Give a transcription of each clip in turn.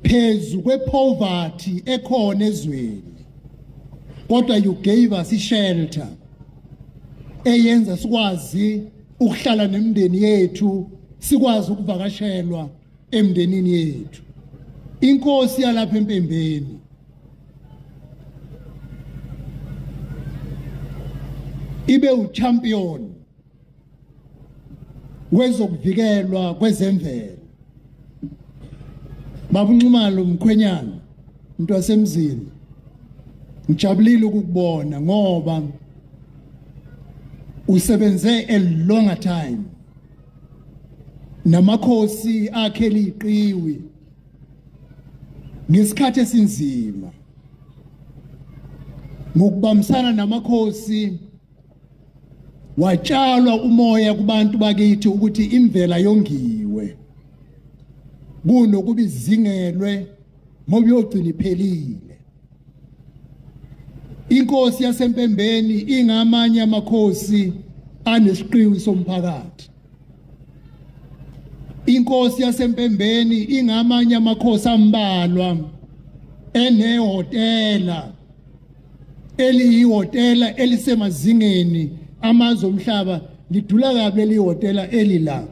phezu kwepoverty ekhona ezweni, kodwa you gave us ishelter eyenza sikwazi ukuhlala nemndeni yethu, sikwazi ukuvakashelwa emndenini yethu. Inkosi yalapha eMpembeni ibe uchampion wezokuvikelwa kwezemvelo. Baba uNxumalo Mkhwenyana, umuntu wasemzini, ngijabulile ukukubona ngoba usebenze a longer time namakhosi akheli iqiwi ngesikhathi esinzima ngokubambisana namakhosi. Watshalwa umoya kubantu bakithi ukuthi imvela yongiwe kunokuba izingelwe ngoba uyogcina iphelile. Inkosi yaseMpembeni ingamanye amakhosi anesiqiwi somphakathi. Inkosi yaseMpembeni ingamanye amakhosi ambalwa enehotela eliyihotela elisemazingeni amazwe omhlaba. Lidula kabi lelihotela elila,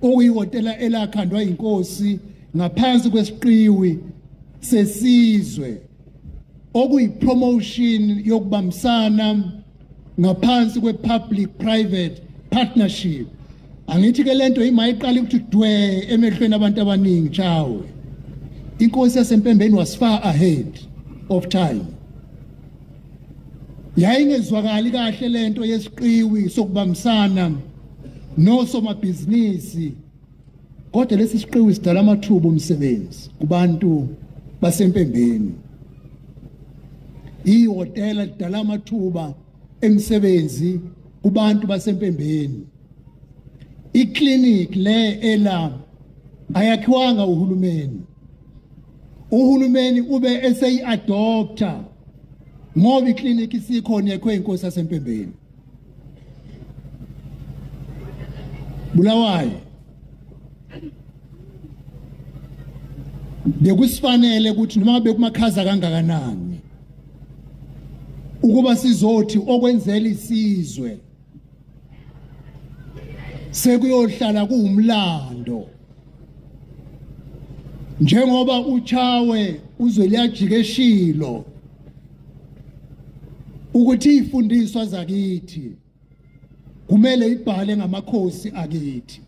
okuyihotela elakhandwa inkosi ngaphansi kwesiqiwi sesizwe, okuyipromotion yokubambisana ngaphansi kwe-public private partnership. Angithi ke lento imayiqala ukuthi dwe emehlweni abantu abaningi chawe. Inkosi yaseMpembeni was far ahead of time. Yayingezwakali kahle lento yesiqiwi sokubambisana nosomabhizinisi, kodwa lesi siqiwi sidala amathuba omsebenzi kubantu baseMpembeni. Ihotela lidala amathuba emsebenzi kubantu baseMpembeni. Iclinic le ela ayakhiwanga uhulumeni. Uhulumeni ube eseyi-adopter ngoba iclinic isikhona yakho inkosi yaseMpembeni. Bulawayo bekusifanele ukuthi noma bekumakhaza kangakanani ukuba sizothi okwenzela isizwe sekuyohlala kuumlando, njengoba uChawe uzweliyajikeshilo ukuthi ifundiswa zakithi kumele ibhale ngamakhosi akithi.